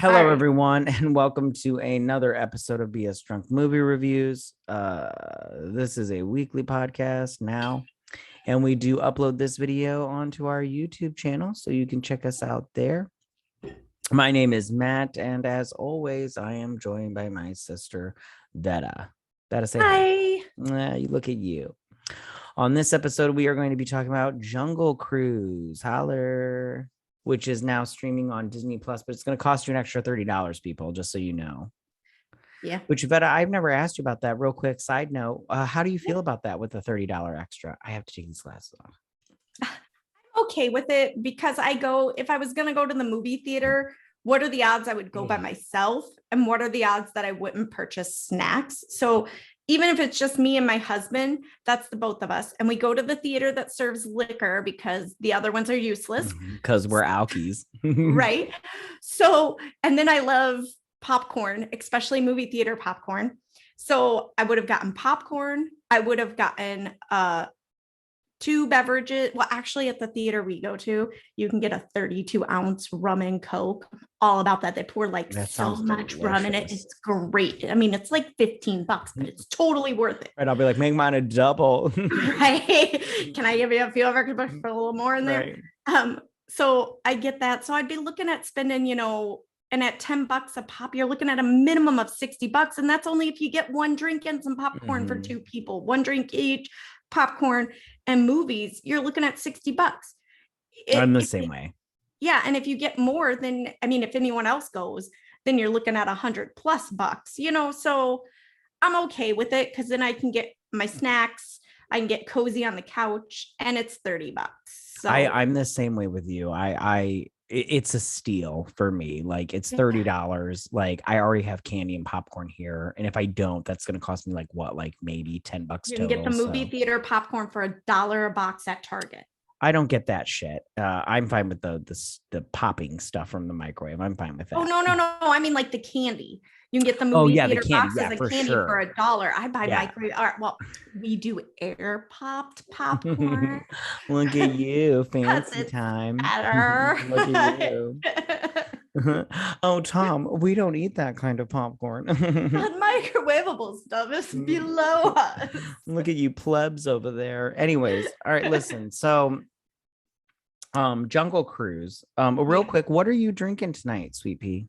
All Hello, right. everyone, and welcome to another episode of BS Drunk Movie Reviews. This is a weekly podcast now, and we do upload this video onto our YouTube channel, so you can check us out there. My name is Matt, and as always, I am joined by my sister, Vetta. Vetta, say hi. You look at you. On this episode, we are going to be talking about Jungle Cruise. Holler. Which is now streaming on Disney Plus, but it's going to cost you an extra $30, people, just so you know. Yeah. Which, Vetta, I've never asked you about that. Real quick side note, how do you feel about that with the $30 extra? I have to take these glasses off. I'm okay with it because if I was going to go to the movie theater, what are the odds I would go by myself? And what are the odds that I wouldn't purchase snacks? So even if it's just me and my husband, that's the both of us. And we go to the theater that serves liquor because the other ones are useless. Because we're alkies. Right. So, and then I love popcorn, especially movie theater popcorn. So I would have gotten popcorn. I would have gotten two beverages. Well, actually, at the theater we go to, you can get a 32-ounce rum and Coke. All about that. They pour so much rum in it. It's great. I mean, it's like $15, but it's totally worth it. Right. I'll be like, make mine a double. Right. Can I give you a few of it for a little more in there? Right. So I get that. So I'd be looking at spending, and at $10 a pop, you're looking at a minimum of $60. And that's only if you get one drink and some popcorn for two people, one drink each, popcorn and movies, you're looking at $60. I'm the same way. Yeah. And if you get more, then, I mean, if anyone else goes, then you're looking at $100+, so I'm okay with it because then I can get my snacks, I can get cozy on the couch, and it's $30. So I'm the same way with you. It's a steal for me. Like, it's $30. Like, I already have candy and popcorn here, and if I don't, that's going to cost me like maybe $10 you can get the movie theater popcorn for $1 a box at Target. I don't get that shit. I'm fine with the popping stuff from the microwave. I'm fine with that. Oh, no. I mean, like the candy. You can get the movie theater boxes of candy for $1. I buy microwave. All right, well, we do air popped popcorn. Look at you, fancy time. Look at you. Oh, Tom, we don't eat that kind of popcorn. Unmicrowavable stuff is below us. Look at you plebs over there. Anyways, all right, listen. So Jungle Cruise. Real quick, what are you drinking tonight, Sweet Pea?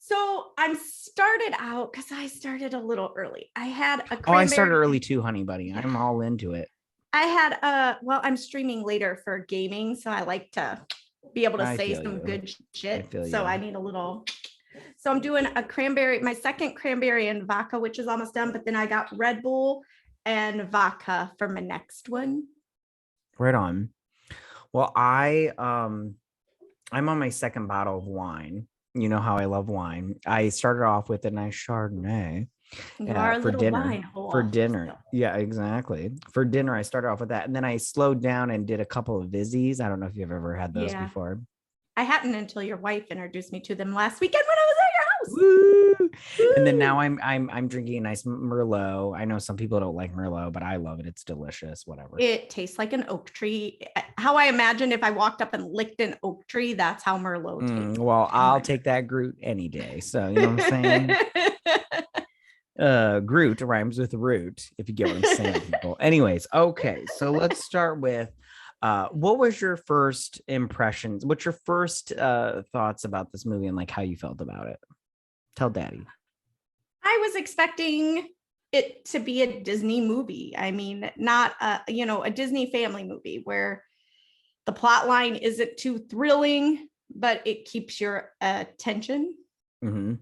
So I'm started out because I started a little early. I had a I started early too, honey buddy. I'm all into it. I had I'm streaming later for gaming, so I like to be able to say some good shit. So I need a little. So I'm doing my second cranberry and vodka, which is almost done. But then I got Red Bull and vodka for my next one. Right on. Well, I'm on my second bottle of wine. You know how I love wine. I started off with a nice Chardonnay for dinner. For dinner. Yeah, exactly. For dinner, I started off with that. And then I slowed down and did a couple of Vizzies. I don't know if you've ever had those before. I hadn't until your wife introduced me to them last weekend when I was at your house. Woo! And then now I'm drinking a nice Merlot. I know some people don't like Merlot, but I love it. It's delicious. Whatever. It tastes like an oak tree. How I imagine if I walked up and licked an oak tree, that's how Merlot tastes. Well, I'll take that Groot any day. So you know what I'm saying? Groot rhymes with root, if you get what I'm saying, people. Anyways, okay. So let's start with what was your first impressions? What's your first thoughts about this movie and like how you felt about it? Tell Daddy. I was expecting it to be a Disney movie. I mean, not a Disney family movie where the plot line isn't too thrilling, but it keeps your attention. Mm-hmm.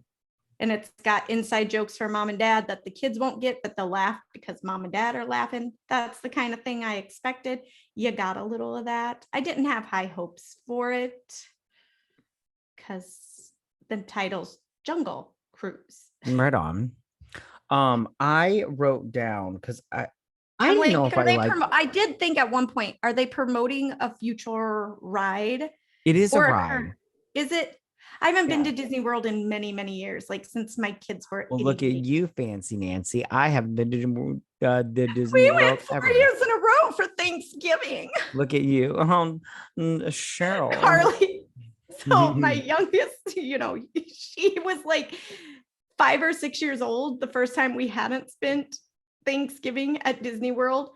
And it's got inside jokes for mom and dad that the kids won't get, but they'll laugh because mom and dad are laughing. That's the kind of thing I expected. You got a little of that. I didn't have high hopes for it because the title's Jungle Cruise. Right on. I wrote down because I don't know if I did think at one point, are they promoting a future ride? It is a ride. Is it? I haven't been to Disneyworld in many, many years, like since my kids were. Well, look at you, Fancy Nancy. I haven't been to Disneyworld. We went 4 years in a row for Thanksgiving. Look at you, Cheryl. Carly So my youngest, she was like 5 or 6 years old the first time we hadn't spent Thanksgiving at Disney World.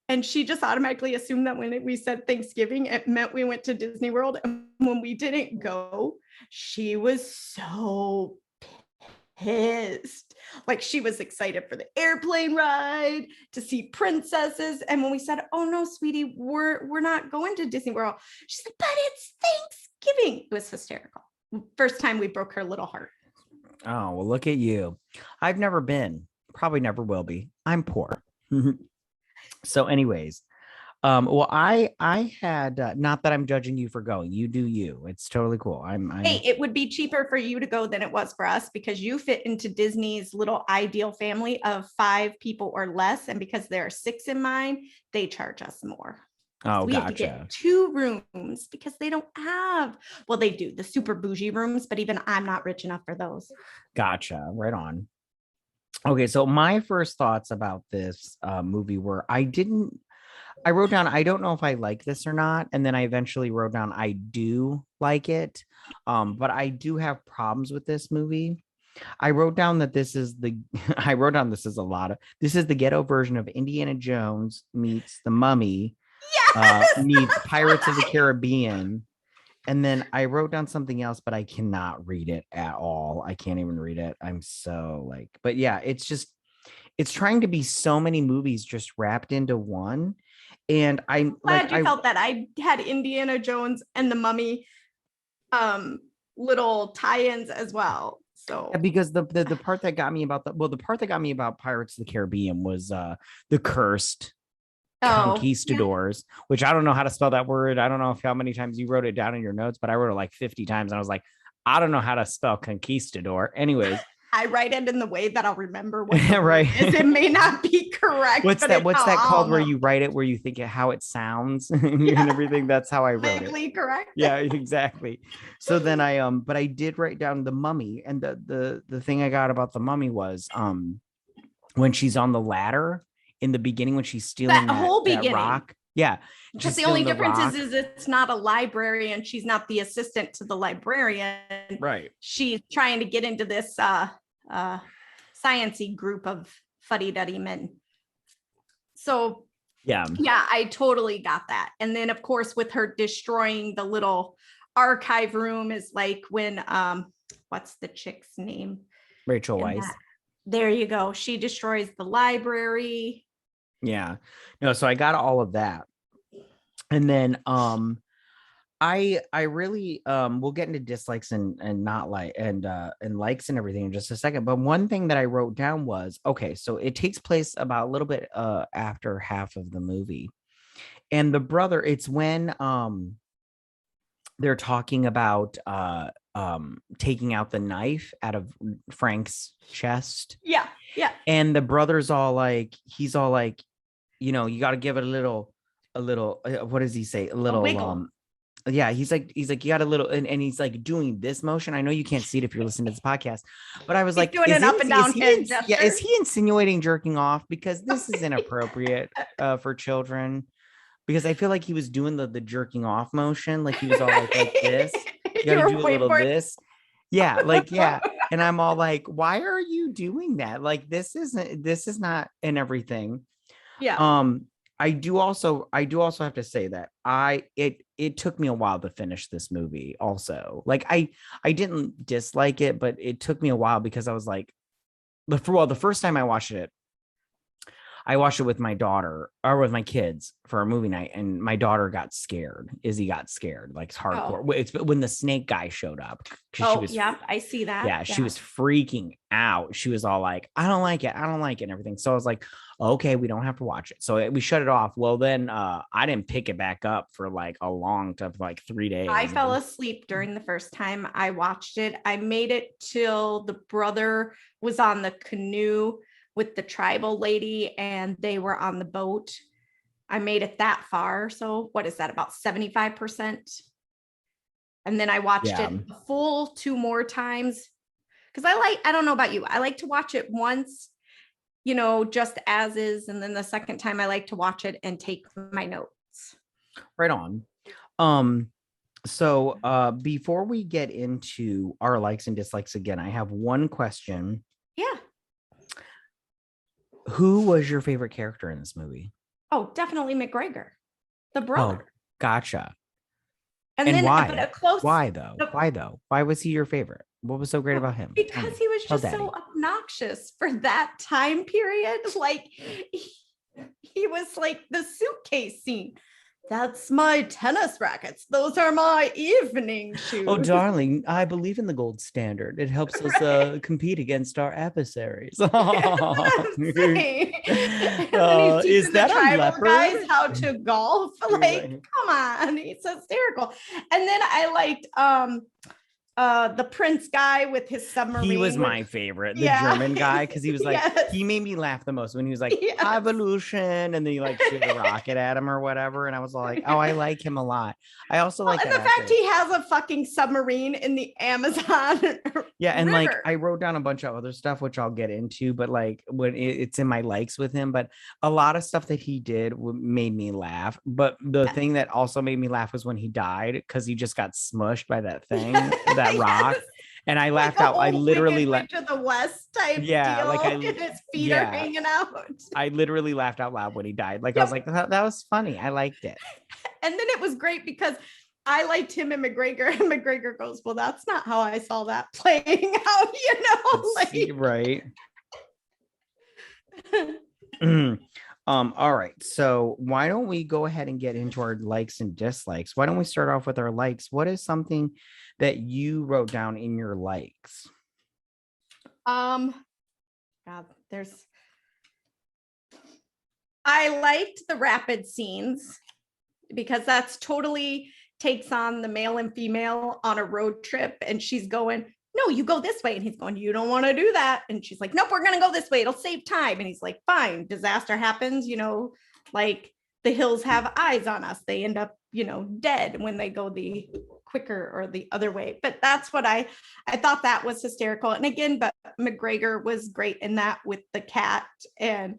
And she just automatically assumed that when we said Thanksgiving, it meant we went to Disney World. And when we didn't go, she was so pissed. Like, she was excited for the airplane ride, to see princesses. And when we said, oh no, sweetie, we're not going to Disney World, she said, but it's Thanksgiving. It was hysterical. First time we broke her little heart. Oh, well, look at you. I've never been, probably never will be. I'm poor. So anyways, well, I had, not that I'm judging you for going, you do you, it's totally cool. Hey, it would be cheaper for you to go than it was for us because you fit into Disney's little ideal family of 5 people or less. And because there are 6 in mine, they charge us more. Oh, we have to get 2 rooms because they don't have, well, they do the super bougie rooms, but even I'm not rich enough for those. Gotcha. Right on. Okay, so my first thoughts about this movie were I wrote down, I don't know if I like this or not. And then I eventually wrote down, I do like it. But I do have problems with this movie. I wrote down that this is the ghetto version of Indiana Jones meets The Mummy, meets Pirates of the Caribbean. And then I wrote down something else, but I cannot read it at all. I can't even read it. I'm so like, but yeah, it's trying to be so many movies just wrapped into one. And I'm glad you felt that. I had Indiana Jones and The Mummy little tie-ins as well. So because the part that got me about the part that got me about Pirates of the Caribbean was the cursed conquistadors, which I don't know how to spell that word. I don't know how many times you wrote it down in your notes, but I wrote it like 50 times. And I was like, I don't know how to spell conquistador. Anyways, I write it in the way that I'll remember what right. It may not be correct. What's that called where you write it, where you think how it sounds and everything? That's how I wrote it. Correct. Yeah, exactly. So then but I did write down The Mummy, and the thing I got about The Mummy was when she's on the ladder in the beginning, when she's stealing that whole beginning. That rock. Yeah. Because the only difference is it's not a library and she's not the assistant to the librarian. Right. She's trying to get into this science-y group of fuddy-duddy men. So yeah, I totally got that. And then of course, with her destroying the little archive room is like when what's the chick's name? Rachel Weisz. There you go. She destroys the library. Yeah. No, so I got all of that. And then I really we'll get into dislikes and not like and likes and everything in just a second. But one thing that I wrote down was, okay, so it takes place about a little bit after half of the movie. And the brother, it's when they're talking about taking out the knife out of Frank's chest. Yeah. And the brother's all like, he's all like, you got to give it a little, what does he say? A little wiggle. Yeah, he's like, you got a little, and he's like doing this motion. I know you can't see it if you're listening to this podcast, but I was like, doing an up and down head gesture. Yeah, is he insinuating jerking off? Because this is inappropriate for children. Because I feel like he was doing the jerking off motion, like he was all like this. You gotta do a little this. Yeah, like yeah. And I'm all like, why are you doing that? Like this is not in everything. Yeah. I do also have to say that it took me a while to finish this movie also. Like I didn't dislike it, but it took me a while because I was like, the first time I watched it with my daughter or with my kids for a movie night, and my daughter got scared. Izzy got scared, like it's hardcore. Oh. It's when the snake guy showed up. I see that. Yeah, she was freaking out. She was all like, I don't like it, and everything. So I was like, okay, we don't have to watch it. So we shut it off. Well, then I didn't pick it back up for like a long time, like 3 days. I fell asleep during the first time I watched it. I made it till the brother was on the canoe with the tribal lady and they were on the boat. I made it that far. So what is that, about 75%? And then I watched it a full 2 more times. Because I don't know about you, I like to watch it once, just as is. And then the second time I like to watch it and take my notes. Right on. So before we get into our likes and dislikes again, I have one question. Yeah. Who was your favorite character in this movie? Oh, definitely McGregor, the Oh, brother. gotcha. And And then, why? but a close, Why though? the- Why though? Why was he your favorite? What was so great about him? Tell because me. he was Tell just so Daddy. obnoxious for that time period. Like he was like the suitcase scene. That's my tennis rackets. Those are my evening shoes. Oh, darling, I believe in the gold standard. It helps us Right. compete against our adversaries. That's what I'm saying. And then he's Is teaching the that a tribal leopard? guys how to golf. You're Like, like- come on, he's hysterical. And then I liked the prince guy with his submarine. He was with- my favorite, the Yeah. German guy, because he was like, Yes. he made me laugh the most when he was like, Yes. evolution, and then he like shoot a rocket at him or whatever. And I was like, oh, I like him a lot. I also Well, like and that the fact actor. he has a fucking submarine in the Amazon. Yeah, and like river. I wrote down a bunch of other stuff which I'll get into, but like when it's in my likes with him, but a lot of stuff that he did made me laugh. But the thing that also made me laugh was when he died because he just got smushed by that thing, that rock. Yes. And I Like laughed a out. I whole literally Wicked laughed. Witch of the West type Yeah, deal. like I- and his feet yeah. are hanging out. I literally laughed out loud when he died. Like I Yep. was like, that was funny. I liked it. And then it was great because I liked him and McGregor, and McGregor goes, "Well, that's not how I saw that playing out," It's- right. All right. So why don't we go ahead and get into our likes and dislikes? Why don't we start off with our likes? What is something that you wrote down in your likes? God, I liked the rapid scenes because that's totally takes on the male and female on a road trip, and she's going, "No, you go this way," and he's going, "You don't want to do that," and she's like, "Nope, we're gonna go this way, it'll save time," and he's like, "Fine." Disaster happens, like the hills have eyes on us, they end up dead when they go the quicker or the other way. But that's what I thought that was hysterical. And again, but McGregor was great in that with the cat and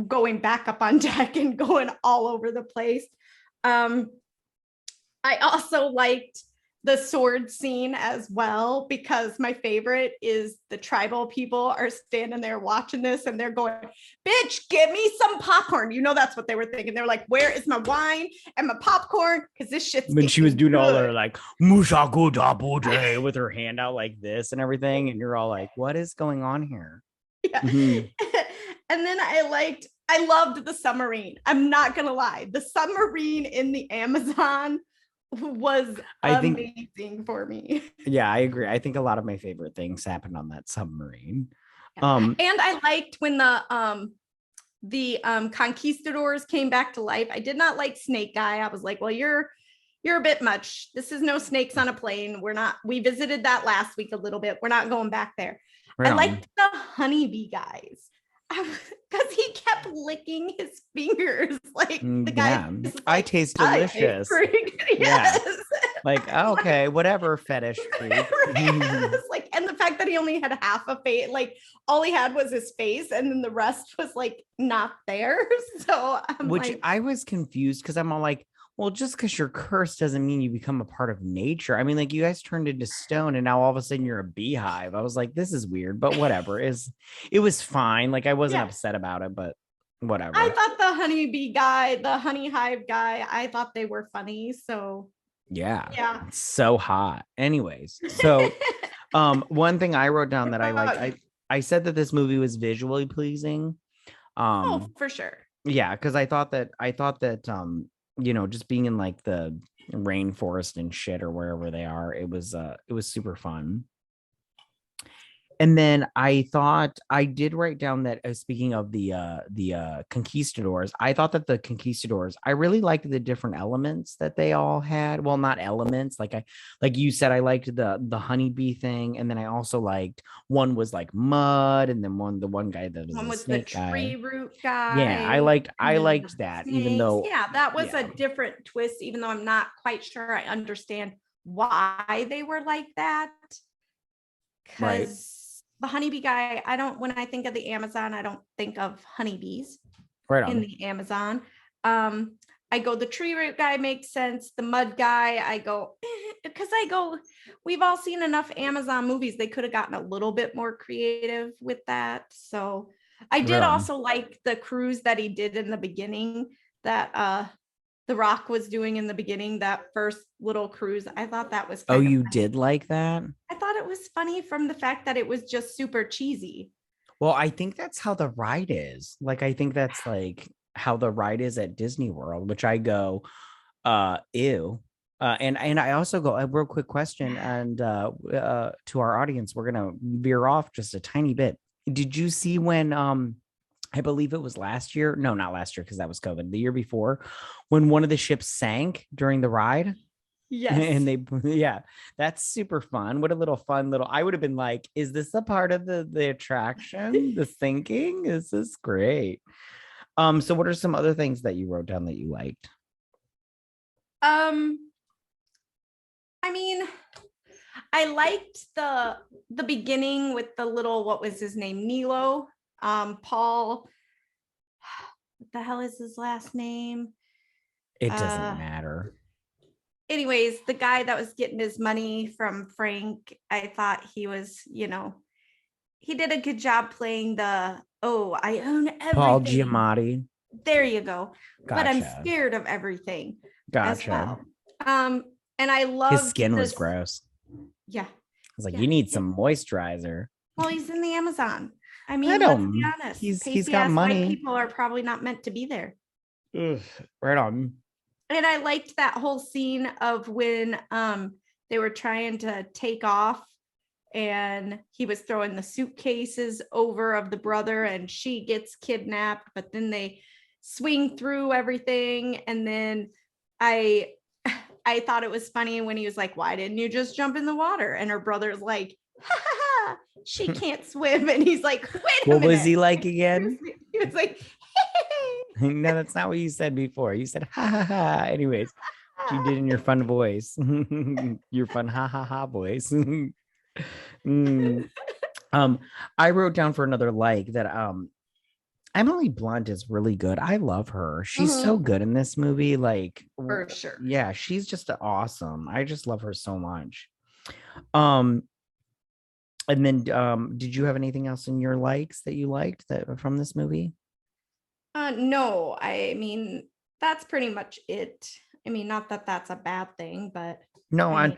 going back up on deck and going all over the place. I also liked the sword scene as well, because my favorite is the tribal people are standing there watching this and they're going, "Bitch, give me some popcorn." That's what they were thinking. They're like, "Where is my wine and my popcorn?" Because this shit's When she was doing all her good. like Mushaku Dabode with her hand out like this and everything, and you're all like, what is going on here? Yeah. Mhm. And then I loved the submarine. I'm not gonna lie. The submarine in the Amazon was I think- amazing for me. Yeah, I agree. I think a lot of my favorite things happened on that submarine. And I liked when the conquistadors came back to life. I did not like Snake Guy. I was like, "Well, you're a bit much. This is no snakes on a plane. We visited that last week a little bit. We're not going back there." Right I on. liked the honeybee guys because he kept licking his fingers. Like the guy, Yeah, is I like, taste "I delicious. freak." Yeah. Yes. Like, okay, whatever, fetish freak. Yes. Like, and the fact that he only had half a face, like all he had was his face, and then the rest was like not there. So Which I was confused because I'm all like, well, just because you're cursed doesn't mean you become a part of nature. I mean, like you guys turned into stone and now all of a sudden you're a beehive. I was like, this is weird, but whatever. It was fine. Like I wasn't Yeah. upset about it, but whatever. I thought the honeybee guy, the honey hive guy, I thought they were funny. So yeah. It's so hot. Anyways, so one thing I wrote down that I liked, I said that this movie was visually pleasing. Oh, for sure. Yeah, because I thought that just being in like the rainforest and shit or wherever they are, it was super fun. And then I thought I did write down that speaking of the conquistadors, I thought that the conquistadors, I really liked the different elements that they all had. Well, not elements, like you said, I liked the honeybee thing, and then I also liked one was like mud, and then the one guy that was One the was the snake tree guy. root guy. Yeah, I liked that, even though that was yeah. a different twist, even though I'm not quite sure I understand why they were like that. Right. Because the honeybee guy, when I think of the Amazon, I don't think of honeybees Right on. in the Amazon. I go, the tree root guy makes sense. The mud guy, I go, because we've all seen enough Amazon movies. They could have gotten a little bit more creative with that. So I did Right on. also like the cruise that he did in the beginning, that The Rock was doing in the beginning, that first little cruise. I thought that was Oh, kind of you funny. did like that? I thought it was funny from the fact that it was just super cheesy. Well, I think that's how the ride is. Like, I think that's like how the ride is at Disney World, which I go, ew. And I also go, a real quick question, and to our audience, we're gonna veer off just a tiny bit. Did you see when I believe it was last year? No, not last year, because that was COVID. The year before, when one of the ships sank during the ride? Yes. And they, yeah, that's super fun. What a little fun little, I would have been like, is this a part of the attraction? The sinking? Is this great? So what are some other things that you wrote down that you liked? I mean, I liked the beginning with the little, what was his name? Nilo. Paul. What the hell is his last name? It doesn't matter. Anyways, the guy that was getting his money from Frank, I thought he was, he did a good job playing I own everything. Paul Giamatti. There you go. Gotcha. But I'm scared of everything. Gotcha. As well. And I love his skin was gross. Yeah. I was like, you need some moisturizer. Well, he's in the Amazon. I mean, let's be honest. He's got money. White people are probably not meant to be there. Ugh, right on. And I liked that whole scene of when they were trying to take off and he was throwing the suitcases over of the brother and she gets kidnapped, but then they swing through everything. And then I thought it was funny when he was like, why didn't you just jump in the water? And her brother's like, ha ha ha, she can't swim. And he's like, wait a minute. What was he like again? He was like, no, that's not what you said before. You said ha ha ha. Anyways, you did in your fun voice. Your fun ha ha ha voice. I wrote down for another like that Emily Blunt is really good. I love her. She's so good in this movie. Like, for sure. Yeah, she's just awesome. I just love her so much. And then did you have anything else in your likes that you liked that from this movie? No, I mean, that's pretty much it. I mean, not that that's a bad thing, but no, I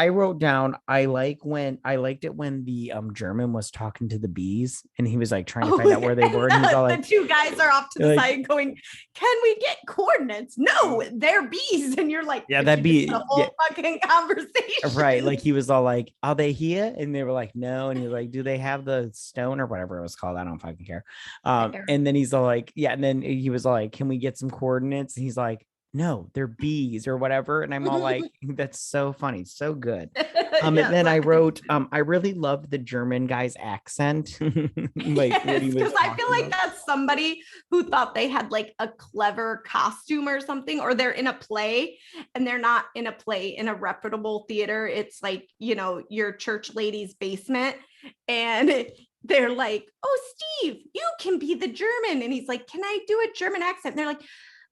wrote down I liked it when the German was talking to the bees and he was like trying to find out where they were, and he's all like, the two guys are off to the side going, can we get coordinates? No, they're bees. And you're like, yeah, that'd be the whole fucking conversation, right? Like he was all like, are they here? And they were like, no. And he was like, do they have the stone or whatever it was called? I don't fucking care. And then he's all like, yeah. And then he was all like, can we get some coordinates? And he's like, no, they're bees or whatever. And I'm all like, that's so funny. So good. And then I wrote, I really loved the German guy's accent. Like, because I feel like that's somebody who thought they had like a clever costume or something, or they're in a play and they're not in a play in a reputable theater. It's like, your church lady's basement. And they're like, oh, Steve, you can be the German. And he's like, can I do a German accent? And they're like,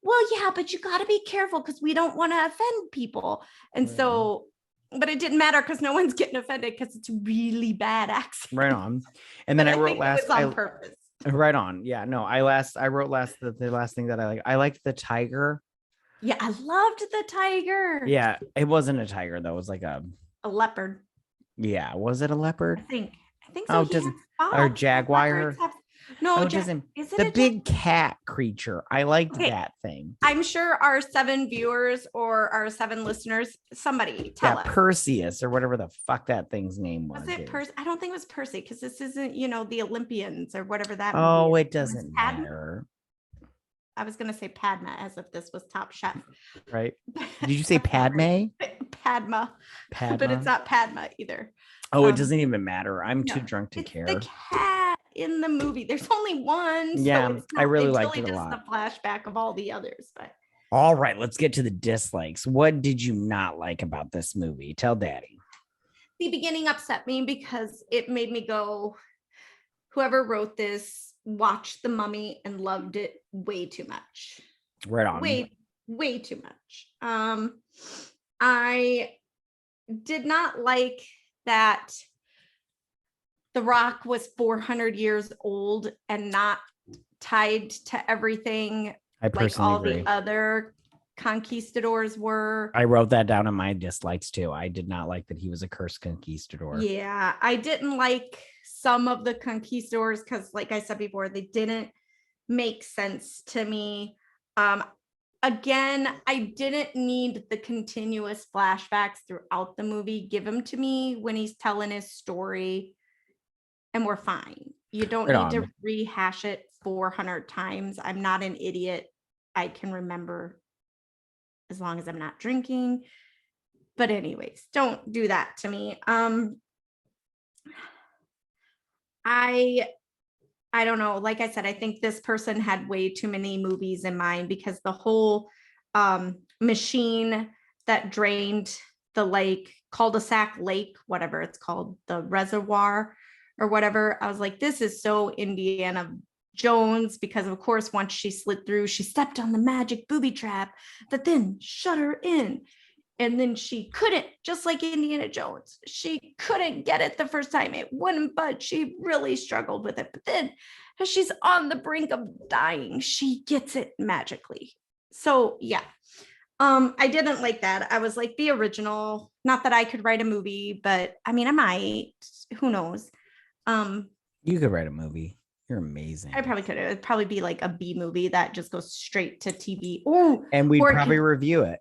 well, yeah, but you got to be careful because we don't want to offend people. And so, but it didn't matter because no one's getting offended because it's a really bad accent. Right on. And then I wrote last on purpose. Right on. Yeah, no, I wrote last the last thing that I liked the tiger. Yeah, I loved the tiger. Yeah, it wasn't a tiger though. It was like a leopard. Yeah, was it a leopard? I think so. Oh, doesn't or jaguar? No, the big cat creature. I liked that thing. I'm sure our 7 viewers or our 7 listeners, somebody tell us. Perseus or whatever the fuck that thing's name was. Was it Percy? I don't think it was Percy because this isn't, the Olympians or whatever that. Oh, it doesn't matter. I was gonna say Padma as if this was Top Chef. Right? Did you say Padme? Padma, but it's not Padma either. Oh, it doesn't even matter. I'm too drunk to care. The cat in the movie. There's only one. Yeah, so I really liked it a lot. The flashback of all the others, but. All right, let's get to the dislikes. What did you not like about this movie? Tell Daddy. The beginning upset me because it made me go, whoever wrote this watched The Mummy and loved it way too much. Right on. Way way too much. I did not like that The Rock was 400 years old and not tied to everything I like personally all agree. the other conquistadors were. I wrote that down in my dislikes too. I did not like that he was a cursed conquistador. Yeah, I didn't like some of the conquistadors because, like I said before, they didn't make sense to me. Again, I didn't need the continuous flashbacks throughout the movie. Give them to me when he's telling his story, and we're fine. You don't Right need to on. rehash it 400 times. I'm not an idiot. I can remember as long as I'm not drinking. But anyways, don't do that to me. I don't know. Like I said, I think this person had way too many movies in mind because the whole machine that drained the lake, cul-de-sac lake, whatever it's called, the reservoir or whatever. I was like, this is so Indiana Jones because, of course, once she slid through, she stepped on the magic booby trap that then shut her in. And then she couldn't, just like Indiana Jones, she couldn't get it the first time. It wouldn't budge. She really struggled with it. But then as she's on the brink of dying, she gets it magically. So yeah. I didn't like that. I was like the original. Not that I could write a movie, but I mean I might. Who knows? You could write a movie. You're amazing. I probably could. It would probably be like a B movie that just goes straight to TV. Oh, And we'd or probably review it.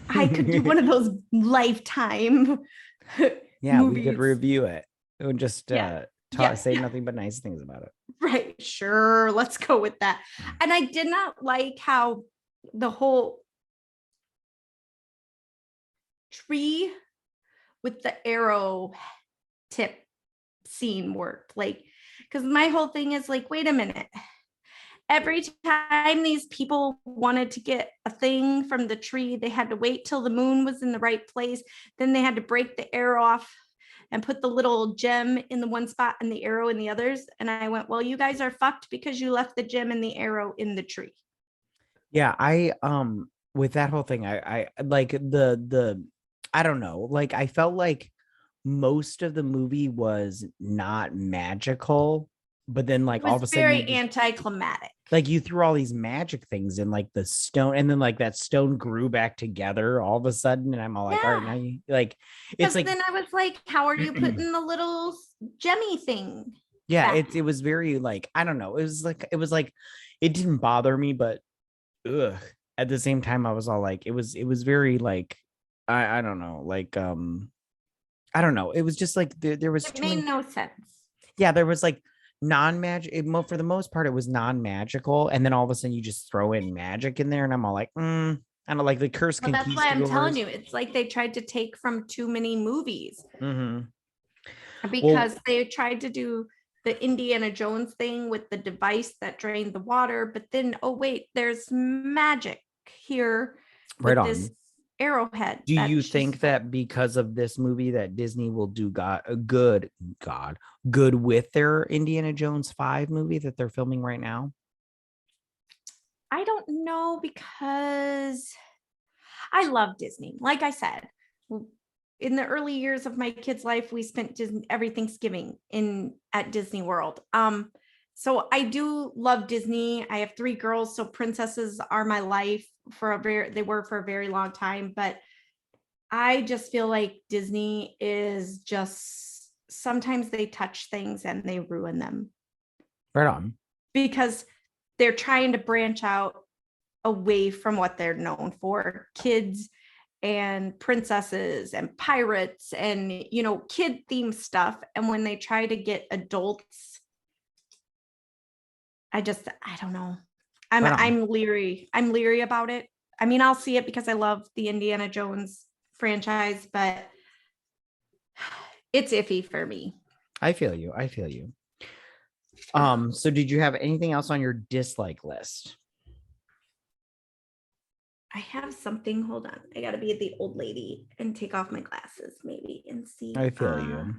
I could do one of those Lifetime Yeah, movies. we could review it. It would just say Yeah. nothing but nice things about it. Right. Sure. Let's go with that. And I did not like how the whole tree with the arrow tip scene worked. Like, because my whole thing is like, wait a minute. Every time these people wanted to get a thing from the tree, they had to wait till the moon was in the right place. Then they had to break the arrow off and put the little gem in the one spot and the arrow in the others. And I went, well, you guys are fucked because you left the gem and the arrow in the tree. Yeah, I with that whole thing, I like the I don't know, like I felt like most of the movie was not magical, but then like It all was of a sudden very anticlimactic. like you threw all these magic things in, like the stone, and then like that stone grew back together all of a sudden, and I'm all like, all right, now you like it's Because like then I was like, how are you putting the little gemmy thing? yeah, back? it was very like I don't know, it was like it didn't bother me, but ugh. At the same time, I was all like, it was very like I don't know, like I don't know. It was just like there was It too made many. no sense. Yeah, there was like non-magic. For the most part, it was non-magical, and then all of a sudden you just throw in magic in there, and I'm all like, I don't like the cursed Well, that's why I'm telling conquistadors. you, it's like they tried to take from too many movies Mm-hmm. because Well, they tried to do the Indiana Jones thing with the device that drained the water, but then, oh, wait, there's magic here right with this on. arrowhead. Do you That's think just that because of this movie that Disney will do good with their Indiana Jones 5 movie that they're filming right now? I don't know because I love Disney. Like I said, in the early years of my kid's life, we spent Disney every Thanksgiving at Disney World. So I do love Disney. I have 3 girls, so princesses are my life they were for a very long time. But I just feel like Disney is just sometimes they touch things and they ruin them Right on. because they're trying to branch out away from what they're known for, kids and princesses and pirates and kid themed stuff. And when they try to get adults, I don't know. Right on. I'm leery about it. I mean, I'll see it because I love the Indiana Jones franchise, but it's iffy for me. I feel you. I feel you. So did you have anything else on your dislike list? I have something. Hold on. I got to be the old lady and take off my glasses maybe and see. I feel you.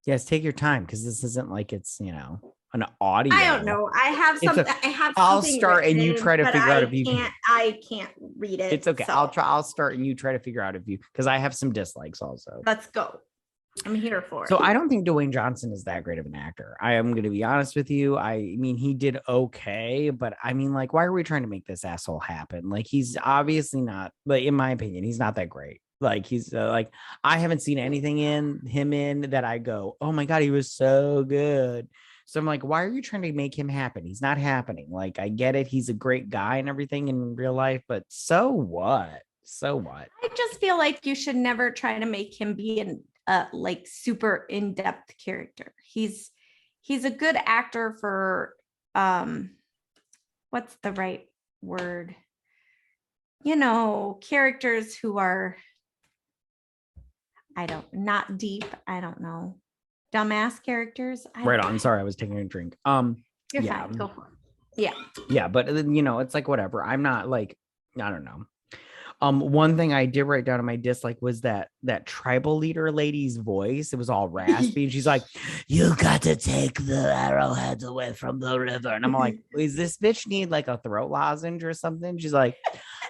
Yes, take your time because this isn't like it's, an audio. I don't know. I have It's something. a- I have. I'll something start and you written, try to but figure out if you can. I can't read it. It's okay. so I'll start and you try to figure out if you, because I have some dislikes also. Let's go. I'm here for So it. I don't think Dwayne Johnson is that great of an actor. I am going to be honest with you. I mean, he did okay, but I mean, like, why are we trying to make this asshole happen? Like, he's obviously not, like, in my opinion, he's not that great. Like, he's like, I haven't seen anything in him in that I go, oh my God, he was so good. So I'm like, why are you trying to make him happen? He's not happening. Like, I get it. He's a great guy and everything in real life, but so what? So what? I just feel like you should never try to make him be an like super in-depth character. He's a good actor for what's the right word? Characters who are not deep. I don't know. Dumbass characters. Right on. Sorry, I was taking a drink. You're yeah. fine. Go for it. Yeah, but it's like whatever. I'm not like, I don't know. One thing I did write down in my dislike was that tribal leader lady's voice. It was all raspy, and she's like, "You got to take the arrowheads away from the river." And I'm like, "Is this bitch need like a throat lozenge or something?" She's like,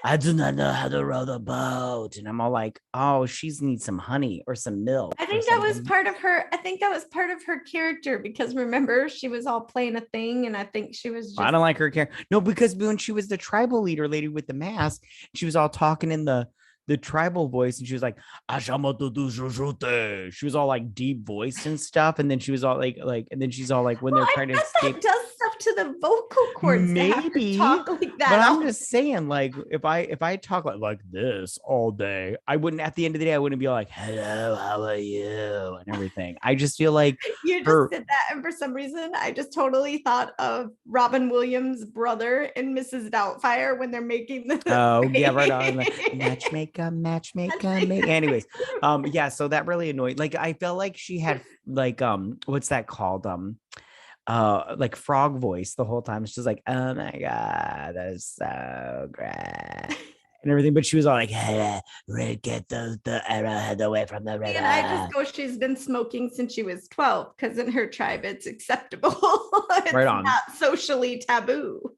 "I do not know how to row the boat," and I'm all like, "Oh, she's needs some honey or some milk." I think that was part of her. I think that was part of her character because remember she was all playing a thing, and I think she was. I don't like her character. No, because when she was the tribal leader lady with the mask, she was all talking in the tribal voice, and she was like, she was all like deep voiced and stuff, and then she was all like, and then she's all like, when they're trying to escape, that does stuff to the vocal cords. Maybe, talk like that. but I'm just saying, like, if I talk like this all day, I wouldn't. At the end of the day, I wouldn't be like, "Hello, how are you?" and everything. I just feel like you just said that, and for some reason, I just totally thought of Robin Williams' brother in Mrs. Doubtfire when they're making the. Oh yeah, right on. Matchmaker. Anyways, yeah. So that really annoyed. Like, I felt like she had like what's that called? Like frog voice the whole time. She's like, oh my God, that is so great. And everything, but she was all like, "Hey, get the arrowhead away from the river." And I just go, she's been smoking since she was 12 because in her tribe it's acceptable. It's right on, not socially taboo.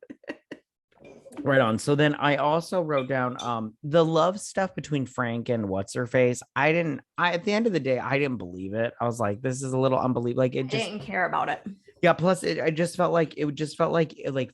right on. So then I also wrote down the love stuff between Frank and what's her face. I at the end of the day, I didn't believe it. I was like, this is a little unbelievable. Like, it just didn't care about it. Yeah, plus I just felt like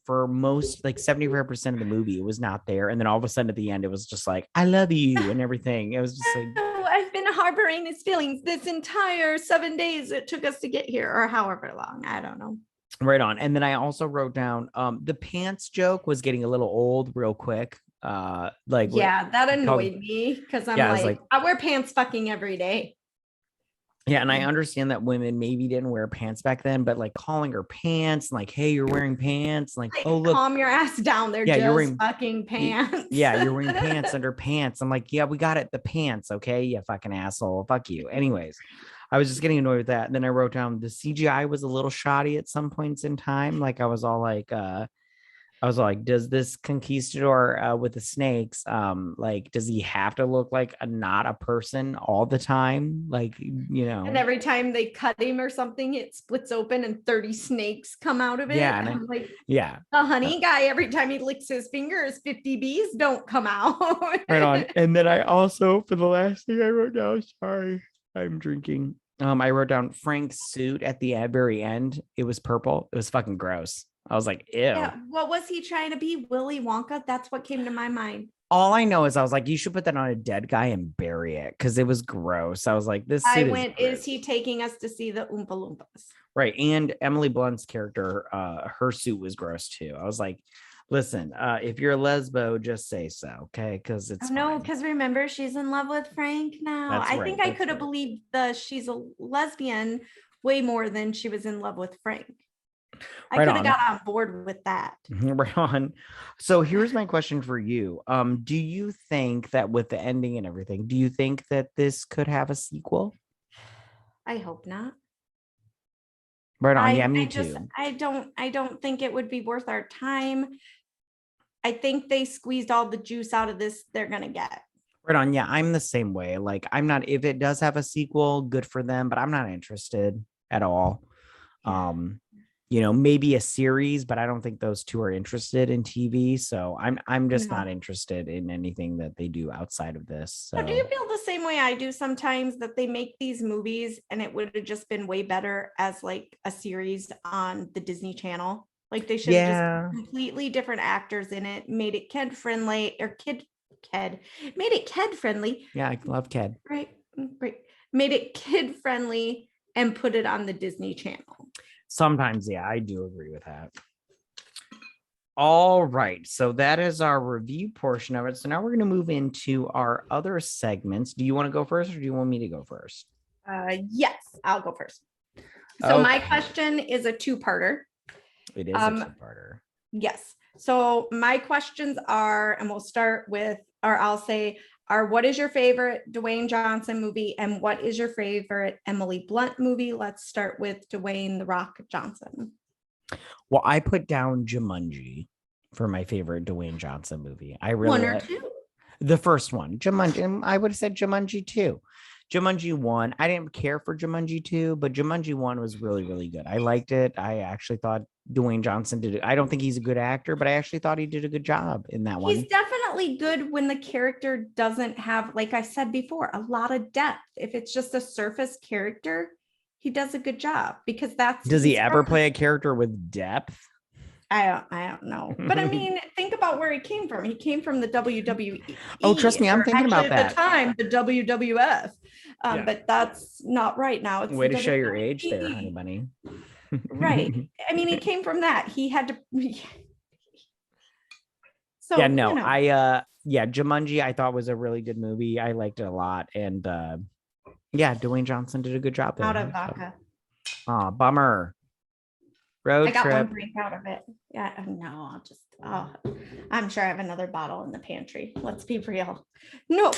for most, like 75% of the movie, it was not there. And then all of a sudden at the end, it was just like, I love you and everything. It was just like, oh, I've been harboring these feelings this entire 7 days it took us to get here, or however long. I don't know. right on. And then I also wrote down the pants joke was getting a little old real quick. Like, yeah, that annoyed me because I'm like, I wear pants fucking every day. Yeah, and I understand that women maybe didn't wear pants back then, but like calling her pants, like, hey, you're wearing pants, like, oh look, calm your ass down. They're just you're wearing fucking pants. Yeah, you're wearing pants under pants. I'm like, yeah, we got it, the pants, okay, you fucking asshole, fuck you. Anyways, I was just getting annoyed with that. And then I wrote down the CGI was a little shoddy at some points in time. Like, I was like, does this conquistador with the snakes, like, does he have to look like not a person all the time? Like, and every time they cut him or something, it splits open and 30 snakes come out of it. Yeah, and I'm like, yeah, the honey guy, every time he licks his fingers, 50 bees don't come out. Right on. And then I also, for the last thing I wrote down, sorry, I'm drinking. I wrote down Frank's suit at the very end. It was purple. It was fucking gross. I was like, ew. Yeah. What was he trying to be? Willy Wonka? That's what came to my mind. All I know is I was like, you should put that on a dead guy and bury it because it was gross. I was like, this suit is he taking us to see the Oompa Loompas? Right. And Emily Blunt's character, her suit was gross too. I was like, listen, if you're a lesbo, just say so, okay? Because it's no, because remember, she's in love with Frank now. That's I think I could have believed she's a lesbian way more than she was in love with Frank. I could have got on board with that. Right on. So here's my question for you. Do you think that with the ending and everything, do you think that this could have a sequel? I hope not. Right on. Yeah, me too. I don't think it would be worth our time. I think they squeezed all the juice out of this they're gonna get. Right on. Yeah, I'm the same way. Like, I'm not, if it does have a sequel, good for them, but I'm not interested at all. maybe a series, but I don't think those two are interested in TV. So I'm just not interested in anything that they do outside of this. So do you feel the same way I do sometimes, that they make these movies and it would have just been way better as like a series on the Disney Channel? Like they should have just completely different actors in it, made it kid friendly made it kid friendly. Yeah, I love kid. Right. Made it kid friendly and put it on the Disney Channel. Sometimes, yeah, I do agree with that. All right, so that is our review portion of it. So now we're going to move into our other segments. Do you want to go first, or do you want me to go first? Yes, I'll go first. So my question is a two-parter. It is a two-parter. Yes. So my questions are, and we'll start with, or I'll say, what is your favorite Dwayne Johnson movie, and what is your favorite Emily Blunt movie? Let's start with Dwayne "The Rock" Johnson. Well, I put down Jumanji for my favorite Dwayne Johnson movie. I really one or two. The first one, Jumanji, and I would have said Jumanji 2. Jumanji 1, I didn't care for Jumanji 2, but Jumanji 1 was really, really good. I liked it. I actually thought Dwayne Johnson did it. I don't think he's a good actor, but I actually thought he did a good job in that one. He's definitely good when the character doesn't have, like I said before, a lot of depth. If it's just a surface character, he does a good job, because that's. Does he ever play a character with depth? I don't know. But I mean, think about where he came from. He came from the WWE. Oh, trust me, I'm thinking about that. At the time, the WWF. But that's not right now. It's way to show your age there, honey bunny. Right. I mean, he came from that. He had to. So yeah, no, Jumanji I thought was a really good movie. I liked it a lot. And Dwayne Johnson did a good job there. Out of vodka. Oh, bummer. Road I got trip. one drink out of it. Yeah, no, I'm sure I have another bottle in the pantry. Let's be real. No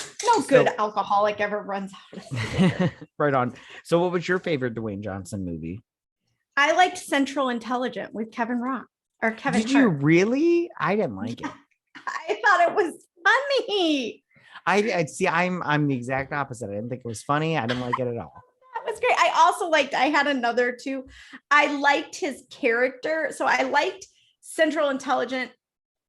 good alcoholic ever runs out of Right on. So what was your favorite Dwayne Johnson movie? I liked Central Intelligent with Kevin Rock or Kevin Did you really? I didn't like it. I thought it was funny. I see. I'm the exact opposite. I didn't think it was funny. I didn't like it at all. That was great. I had another too. I liked his character. So I liked Central Intelligent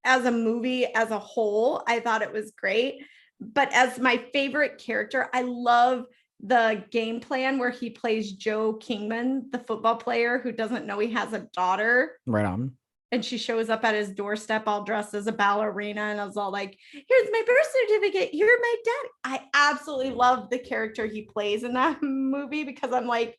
as a movie as a whole. I thought it was great. But as my favorite character, I love the game plan where he plays Joe Kingman, the football player who doesn't know he has a daughter. Right on. And she shows up at his doorstep all dressed as a ballerina. And I was all like, here's my birth certificate. You're my dad. I absolutely love the character he plays in that movie, because I'm like,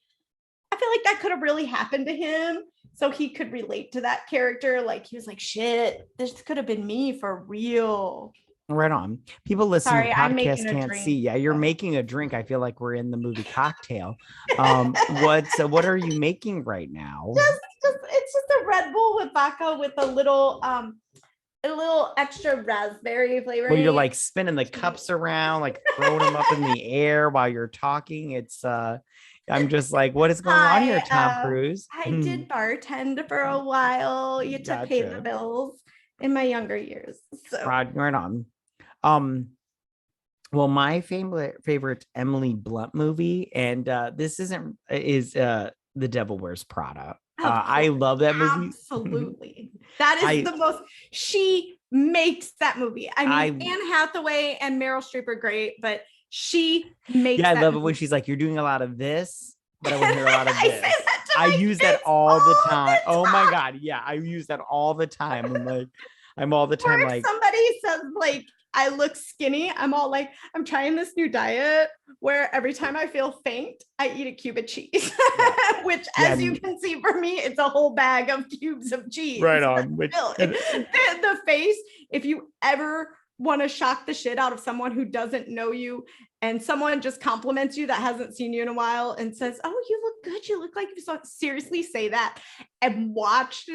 I feel like that could have really happened to him. So he could relate to that character. Like he was like, shit, this could have been me for real. Right on. People listening to podcasts can't drink. see. Yeah, you're making a drink. I feel like we're in the movie Cocktail. What are you making right now? It's just a Red Bull with vodka with a little extra raspberry flavor. Well, you're like spinning the cups around, like throwing them up in the air while you're talking. It's I'm just like, what is going on here, Tom Cruise? I did bartend for a while. You had to pay the bills in my younger years. So right on. Well, my favorite Emily Blunt movie, and this is The Devil Wears Prada. I love that movie. Absolutely. That is the most, she makes that movie. I mean, Anne Hathaway and Meryl Streep are great, but she makes I love movie. it when she's like, you're doing a lot of this, but I want to hear a lot of this. I use that all the time. Oh my God. Yeah. I use that all the time. I'm all the time like, somebody says like, I look skinny, I'm all like, I'm trying this new diet where every time I feel faint, I eat a cube of cheese, which as you can see for me, it's a whole bag of cubes of cheese. Right on. The face, if you ever want to shock the shit out of someone who doesn't know you and someone just compliments you that hasn't seen you in a while and says, oh, you look good. You look like you saw, seriously say that and watch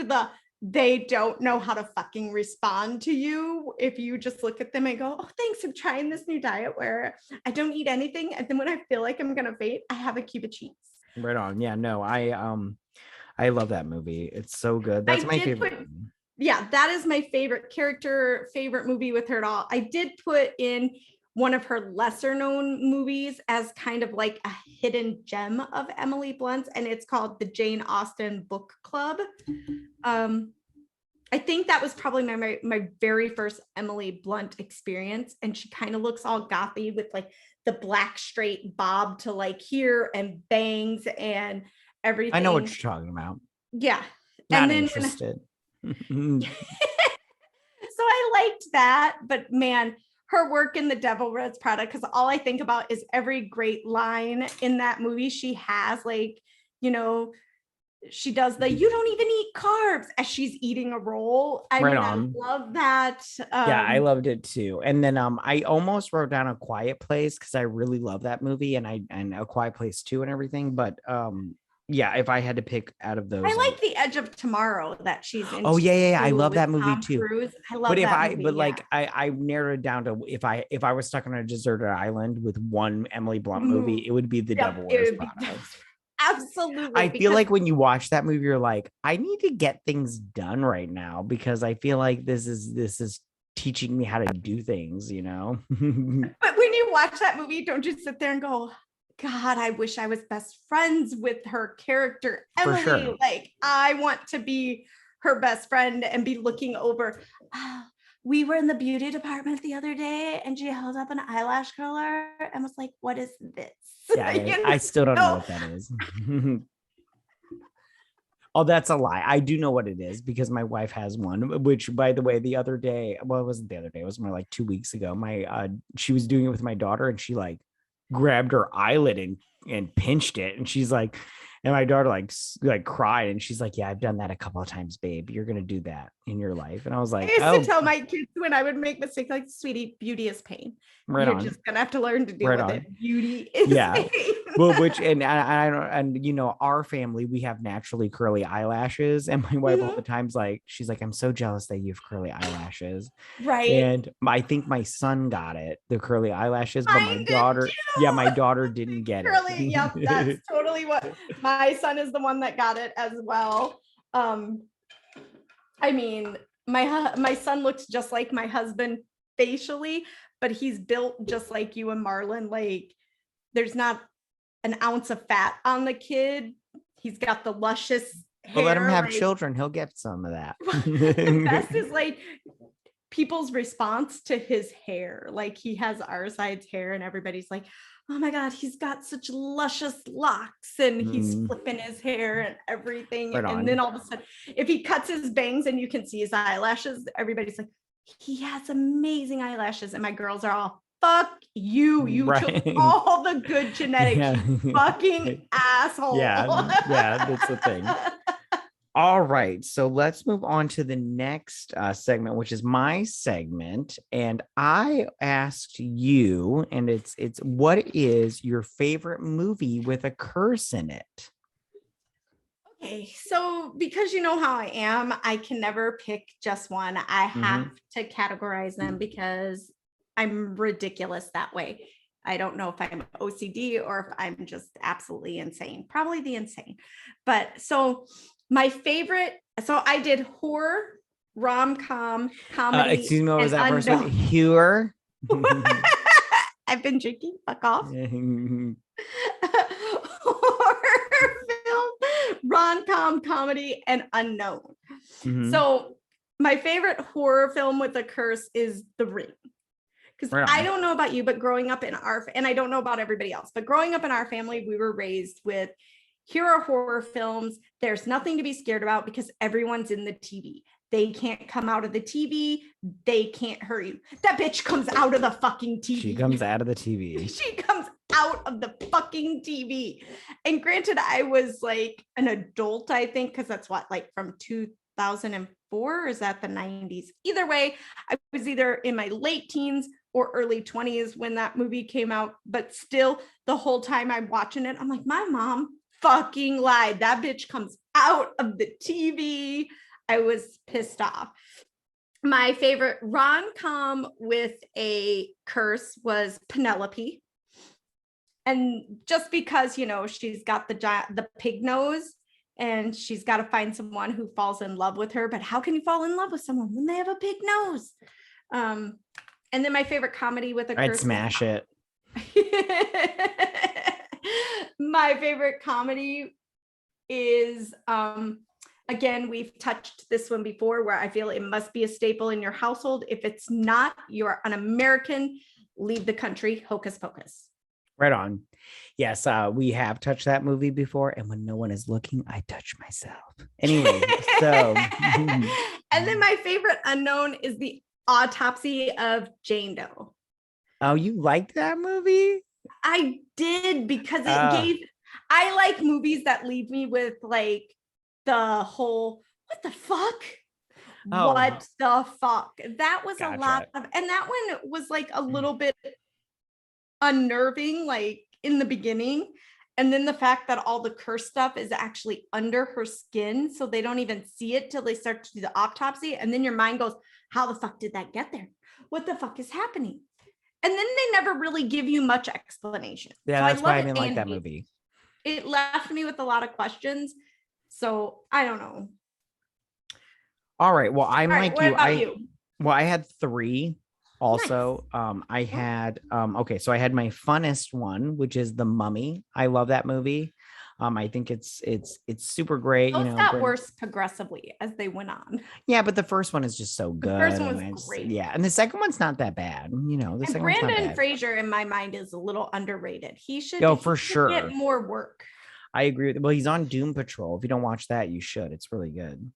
they don't know how to fucking respond to you if you just look at them and go, oh, thanks, I'm trying this new diet where I don't eat anything. And then when I feel like I'm going to faint, I have a cube of cheese. Right on. Yeah, no, I love that movie. It's so good. That's my favorite. That is my favorite character, favorite movie with her at all. I did put in one of her lesser known movies as kind of like a hidden gem of Emily Blunt's, and it's called the Jane Austen Book Club. I think that was probably my very first Emily Blunt experience. And she kind of looks all gothy with like the black straight bob to like here and bangs and everything. I know what you're talking about. Yeah. Not and then interested. so I liked that, but man, her work in The Devil Wears Prada, because all I think about is every great line in that movie she has, like, you know, she does the "you don't even eat carbs" as she's eating a roll. I love that. Yeah, I loved it too. And then I almost wrote down A Quiet Place because I really love that movie, and A Quiet Place too and everything. But yeah, if I had to pick out of those, I like The Edge of Tomorrow that she's in. Oh yeah, I love that movie too. Cruise. I love that movie. Like I narrowed it down to if I was stuck on a deserted island with one Emily Blunt movie, it would be The Devil Wears Prada. Absolutely. I feel like when you watch that movie, you're like, I need to get things done right now because I feel like this is teaching me how to do things, you know? But when you watch that movie, don't you sit there and go, God, I wish I was best friends with her character, Emily. Sure. Like, I want to be her best friend and be looking over. We were in the beauty department the other day and she held up an eyelash curler and was like, what is this? Yeah, I still don't know what that is. Oh, that's a lie. I do know what it is because my wife has one, which by the way, the other day, well, it wasn't the other day, it was more like 2 weeks ago. She was doing it with my daughter and she like grabbed her eyelid and pinched it. And she's like, and my daughter like cried and she's like, yeah, I've done that a couple of times, babe. You're going to do that in your life. And I was like, I used to tell my kids when I would make mistakes, like, sweetie, beauty is pain. You're just going to have to learn to deal with it. Beauty is pain. Well, and you know, our family, we have naturally curly eyelashes. And my wife all the time's like, she's like, I'm so jealous that you have curly eyelashes. Right. And I think my son got it, the curly eyelashes, but my daughter didn't get curly, it. Yep, that's totally what my son is, the one that got it as well. I mean, my son looks just like my husband facially, but he's built just like you and Marlon. Like, there's not an ounce of fat on the kid. He's got the luscious hair. Well, let him have children. He'll get some of that. The best is like people's response to his hair. Like, he has our side's hair and everybody's like, oh my God, he's got such luscious locks and he's flipping his hair and everything. And then all of a sudden, if he cuts his bangs and you can see his eyelashes, everybody's like, he has amazing eyelashes. And my girls are all, fuck you. You took all the good genetics, you fucking asshole. Yeah, that's the thing. All right, so let's move on to the next segment, which is my segment. And I asked you, and it's what is your favorite movie with a curse in it? Okay, so because you know how I am, I can never pick just one. I have to categorize them because I'm ridiculous that way. I don't know if I'm OCD or if I'm just absolutely insane. Probably the insane. But so my favorite, so I did horror, rom-com, comedy. Excuse me, what was that first one? Horror. I've been drinking. Fuck off. Horror film, rom-com, comedy, and unknown. So my favorite horror film with a curse is The Ring. Because I don't know about you, but growing up in and I don't know about everybody else, but growing up in our family, we were raised with, here are horror films. There's nothing to be scared about because everyone's in the TV. They can't come out of the TV. They can't hurt you. That bitch comes out of the fucking TV. She comes out of the TV. She comes out of the fucking TV. And granted, I was like an adult, I think, because that's what, like from 2004, or is that the 90s? Either way, I was either in my late teens or early 20s when that movie came out. But still, the whole time I'm watching it, I'm like, my mom fucking lied. That bitch comes out of the TV. I was pissed off. My favorite rom-com with a curse was Penelope. And just because, you know, she's got the pig nose and she's got to find someone who falls in love with her. But how can you fall in love with someone when they have a pig nose? And then my favorite comedy with a curse. I'd smash it. My favorite comedy is again, we've touched this one before, where I feel it must be a staple in your household. If it's not, you're an American, leave the country. Hocus Pocus. Right on. Yes, we have touched that movie before, and when no one is looking, I touch myself. Anyway, so and then my favorite unknown is The Autopsy of Jane Doe. Oh, you liked that movie? I did, because I like movies that leave me with like the whole, what the fuck? Oh. What the fuck? That was Gotcha. a lot of, and that one was like a little bit unnerving, like in the beginning. And then the fact that all the curse stuff is actually under her skin, so they don't even see it till they start to do the autopsy. And then your mind goes, how the fuck did that get there? What the fuck is happening? And then they never really give you much explanation. Yeah, so that's why I didn't like that movie. It left me with a lot of questions. So I don't know. All right. Well, I'm like you. What about you? Well, I had 3 also. Nice. I had okay, so I had my funnest one, which is The Mummy. I love that movie. I think it's super great. Those got worse progressively as they went on. Yeah, but the first one is just so good. The first one was great. Yeah, and the second one's not that bad. You know, the second Brandon one's not bad. Fraser, in my mind, is a little underrated. He should, sure, get more work. I agree with. Well, he's on Doom Patrol. If you don't watch that, you should. It's really good.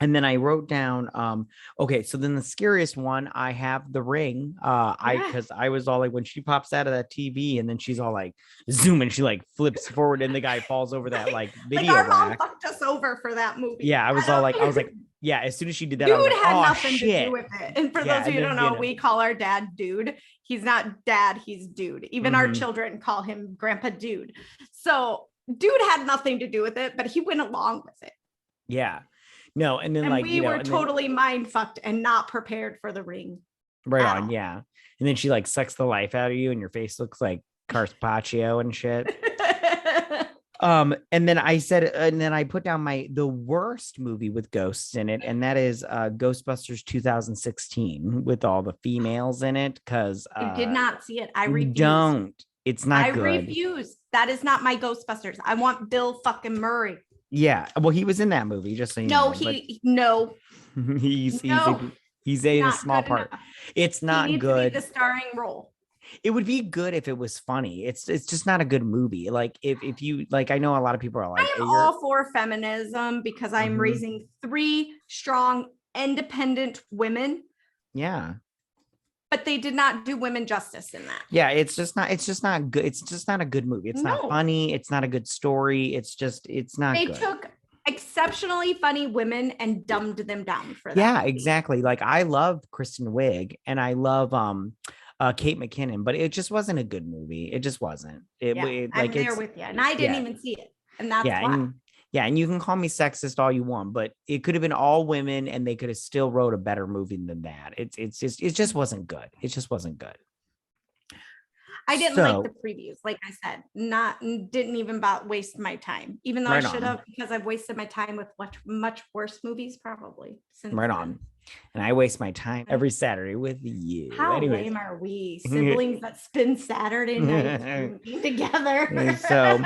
And then I wrote down, okay, so then the scariest one, I have The Ring. Because I was all like, when she pops out of that TV and then she's all like zoom and she like flips forward and the guy falls over that like video like our mom rack. fucked us over for that movie. Yeah, I was like, yeah, as soon as she did that, dude I was like, had oh, nothing shit. to do with it. And for those of you who don't know, we call our dad Dude. He's not dad, he's Dude. Even our children call him Grandpa Dude. So Dude had nothing to do with it, but he went along with it. Yeah. No, and then we were totally mind fucked and not prepared for The Ring. Right on, yeah. And then she like sucks the life out of you and your face looks like Carpaccio and shit. And then I said, and then I put down the worst movie with ghosts in it, and that is Ghostbusters 2016 with all the females in it. Because I did not see it. I refuse. Don't. It's not good. I refuse. That is not my Ghostbusters. I want Bill fucking Murray. Yeah, well, he was in that movie, just so you know. He's a small part. Enough. It's not good. To be the starring role. It would be good if it was funny. It's just not a good movie. Like if you like, I know a lot of people are like, I'm all for feminism because I'm raising 3 strong, independent women. Yeah. But they did not do women justice in that. Yeah, it's just not good. It's just not a good movie. It's not funny. It's not a good story. It's not good. They took exceptionally funny women and dumbed them down for that. Yeah, exactly. Like I love Kristen Wiig and I love Kate McKinnon, but it just wasn't a good movie. It just wasn't. I'm there with you. And I didn't even see it. And that's why. And you can call me sexist all you want, but it could have been all women and they could have still wrote a better movie than that. It just wasn't good. It just wasn't good. I didn't like the previews. Like I said, didn't even waste my time, even though I should have, because I've wasted my time with much worse movies probably. Right on. And I waste my time every Saturday with you. How lame are we? Siblings that spend Saturday nights together. So,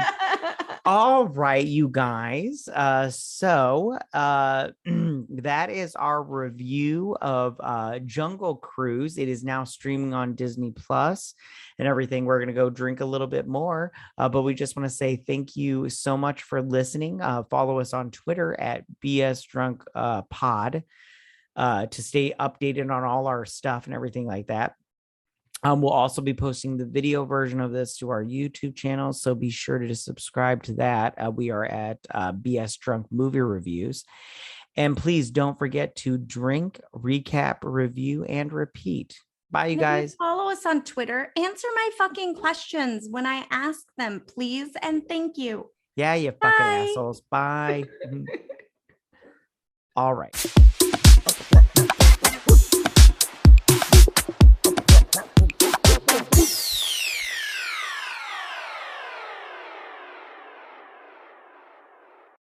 all right, you guys. So that is our review of Jungle Cruise. It is now streaming on Disney Plus and everything. We're going to go drink a little bit more, but we just want to say thank you so much for listening. Follow us on Twitter at BS Drunk Pod. To stay updated on all our stuff and everything like that. We'll also be posting the video version of this to our YouTube channel, so be sure to subscribe to that. We are at BS Drunk Movie Reviews. And please don't forget to drink, recap, review, and repeat. Bye, you guys. Follow us on Twitter. Answer my fucking questions when I ask them, please, and thank you. Yeah, you fucking assholes. Bye. All right.